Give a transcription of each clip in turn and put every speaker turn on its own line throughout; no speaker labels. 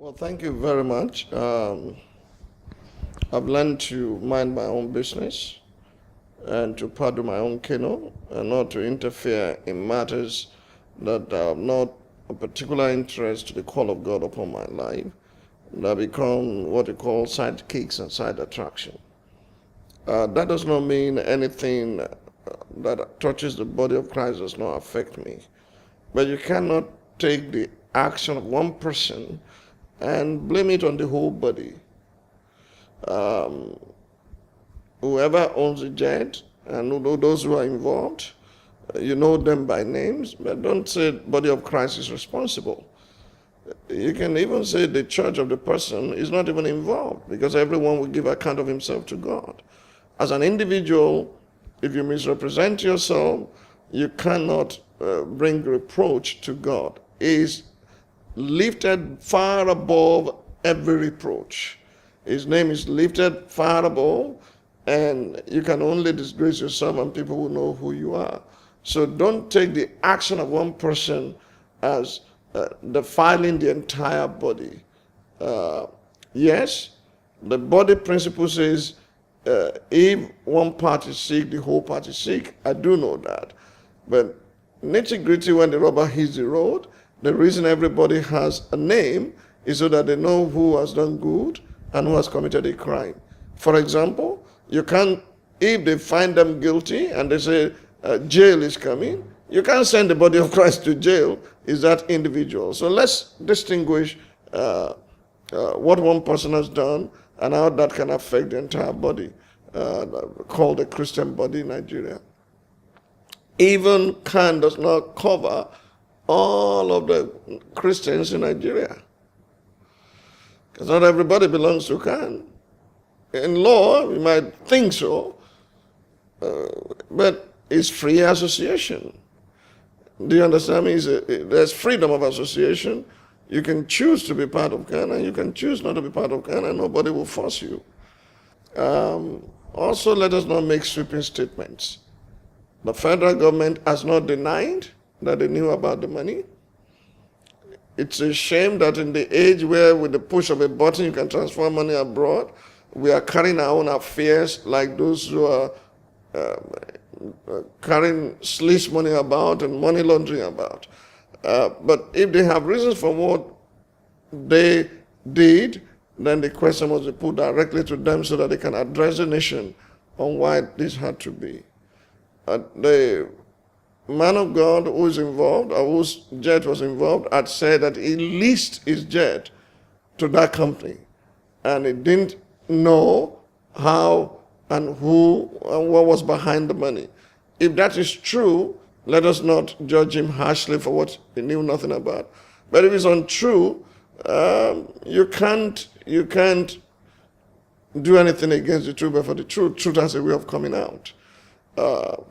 Well, thank you very much. I've learned to mind my own business and to paddle my own canoe and not to interfere in matters that are not of particular interest to the call of God upon my life, that become what you call side kicks and side attraction. That does not mean anything that touches the body of Christ does not affect me. But you cannot take the action of one person and blame it on the whole body. Whoever owns a jet and those who are involved, you know them by names, but don't say the body of Christ is responsible. You can even say the church of the person is not even involved, because everyone will give account of himself to God. As an individual, if you misrepresent yourself, you cannot bring reproach to God. He is lifted far above every reproach. His name is lifted far above, and you can only disgrace yourself and people will know who you are. So don't take the action of one person as defiling the entire body. Yes, the body principle says if one part is sick, the whole part is sick. I do know that. But nitty-gritty, when the rubber hits the road, the reason everybody has a name is so that they know who has done good and who has committed a crime. For example, you can't, if they find them guilty and they say jail is coming, you can't send the body of Christ to jail. Is that individual? So let's distinguish what one person has done and how that can affect the entire body, called the Christian body in Nigeria. Even CAN does not cover all of the Christians in Nigeria, because not everybody belongs to CAN. In law, you might think so, but it's free association. Do you understand me? There's freedom of association. You can choose to be part of CAN and you can choose not to be part of CAN, and nobody will force you. Also, let us not make sweeping statements. The federal government has not denied that they knew about the money. It's a shame that in the age where with the push of a button you can transfer money abroad, we are carrying our own affairs like those who are carrying sleaze money about and money laundering about. But if they have reasons for what they did, then the question must be put directly to them so that they can address the nation on why this had to be. The man of God who is involved, or whose jet was involved, had said that he leased his jet to that company, and he didn't know how and who and what was behind the money. If that is true, let us not judge him harshly for what he knew nothing about. But if it's untrue, you can't do anything against the truth, but for the truth has a way of coming out.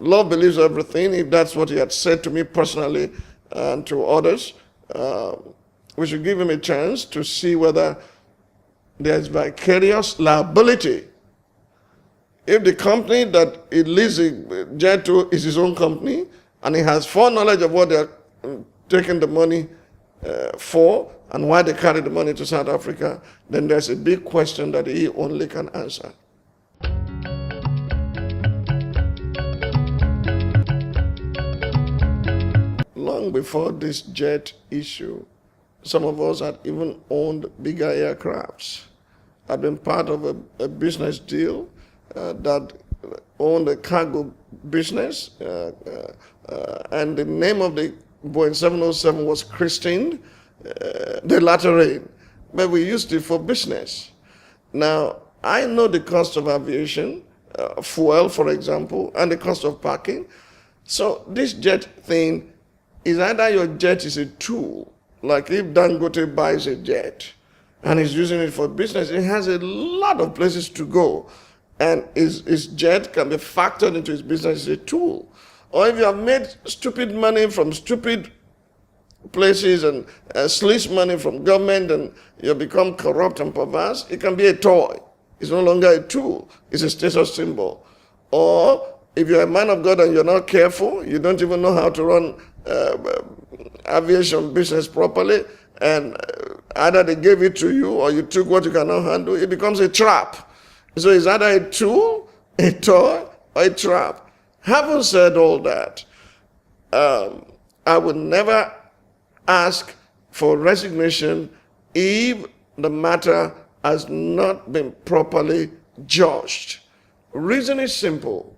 Love believes everything. If that's what he had said to me personally and to others, we should give him a chance to see whether there's vicarious liability. If the company that he leases a jet to is his own company, and he has foreknowledge of what they're taking the money for and why they carry the money to South Africa, then there's a big question that he only can answer. Long before this jet issue, some of us had even owned bigger aircrafts, had been part of a business deal that owned a cargo business, and the name of the Boeing 707 was christened the latter rain, but we used it for business. Now, I know the cost of aviation, fuel, for example, and the cost of parking. So this jet thing is either your jet is a tool, like if Dangote buys a jet and is using it for business, it has a lot of places to go, and his jet can be factored into his business as a tool. Or if you have made stupid money from stupid places and sleaze money from government and you become corrupt and perverse, it can be a toy. It's no longer a tool. It's a status symbol. Or if you're a man of God and you're not careful, you don't even know how to run aviation business properly, and Either they gave it to you or you took what you cannot handle. It becomes a trap. So it's either a tool, a toy, or a trap. Having said all that, I would never ask for resignation if the matter has not been properly judged. Reason is simple.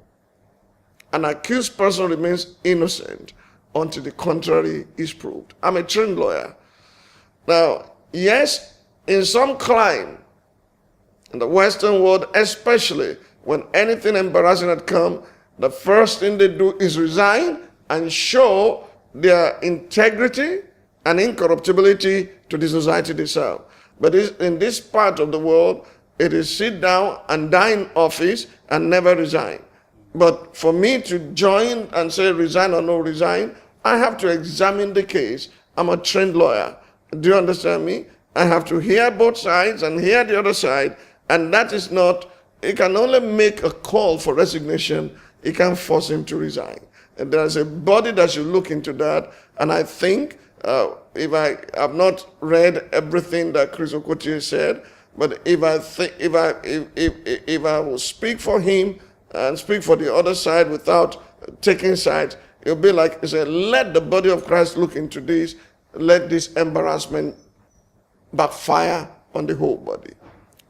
An accused person remains innocent until the contrary is proved. I'm a trained lawyer. Now, yes, in some crime, in the Western world, especially when anything embarrassing had come, the first thing they do is resign and show their integrity and incorruptibility to the society they serve. But in this part of the world, it is sit down and die in office and never resign. But for me to join and say resign or no resign, I have to examine the case. I'm a trained lawyer. Do you understand me? I have to hear both sides and hear the other side. And that is not, it can only make a call for resignation. It can't force him to resign. And there's a body that should look into that. And I think, if I have not read everything that Chris Okotie said, but if I will speak for him and speak for the other side without taking sides, it'll be like, he said, let the body of Christ look into this. Let this embarrassment backfire on the whole body.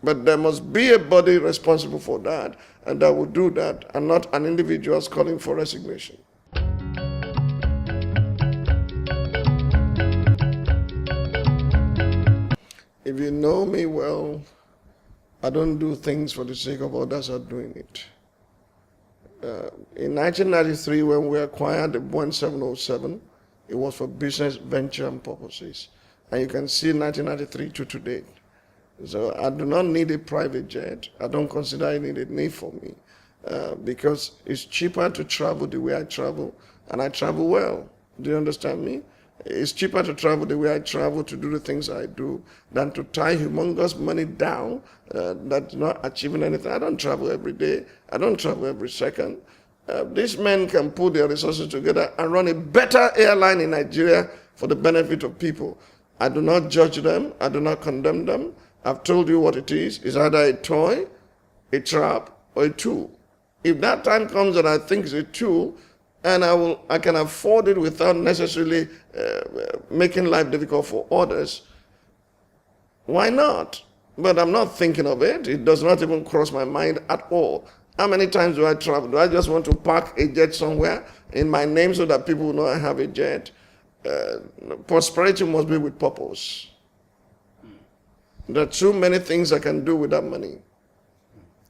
But there must be a body responsible for that, and that will do that, and not an individual calling for resignation. If you know me well, I don't do things for the sake of others are doing it. In 1993, when we acquired the Boeing 707, it was for business venture and purposes. And you can see 1993 to today. So I do not need a private jet. I don't consider it a need for me because it's cheaper to travel the way I travel, and I travel well. Do you understand me? It's cheaper to travel the way I travel to do the things I do than to tie humongous money down that's not achieving anything. I don't travel every day. I don't travel every second. These men can put their resources together and run a better airline in Nigeria for the benefit of people. I do not judge them. I do not condemn them. I've told you what it is. It's either a toy, a trap, or a tool. If that time comes that I think it's a tool, and I can afford it without necessarily making life difficult for others, why not? But I'm not thinking of it. It does not even cross my mind at all. How many times do I travel? Do I just want to park a jet somewhere in my name so that people will know I have a jet? Prosperity must be with purpose. There are too many things I can do with that money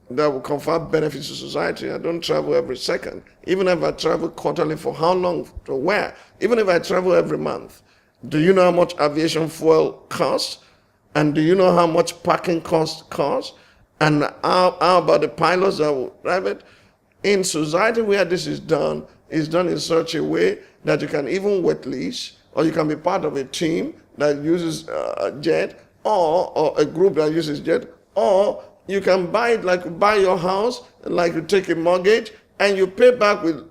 that will confer benefits to society. I don't travel every second. Even if I travel quarterly, for how long, to where? Even if I travel every month. Do you know how much aviation fuel costs? And do you know how much parking costs? And how about the pilots that will drive it? In society where this is done in such a way that you can even wet lease, or you can be part of a team that uses a jet, or a group that uses jet, or you can buy it like you buy your house, like you take a mortgage, and you pay back with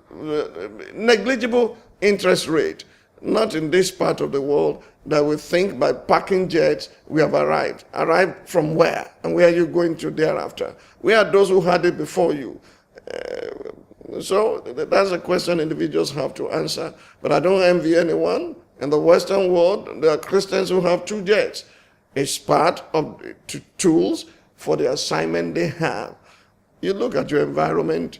negligible interest rate. Not in this part of the world that we think by parking jets we have arrived. Arrived from where? And where are you going to thereafter? Where are those who had it before you? So that's a question individuals have to answer. But I don't envy anyone. In the Western world, there are Christians who have two jets. It's part of the tools for the assignment they have. You look at your environment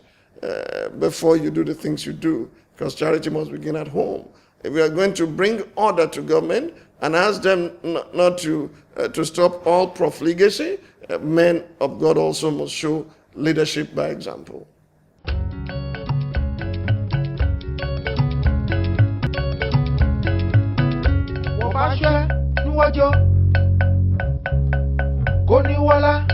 before you do the things you do, because charity must begin at home. If we are going to bring order to government and ask them not to stop all profligacy, men of God also must show leadership by example.
Koniwala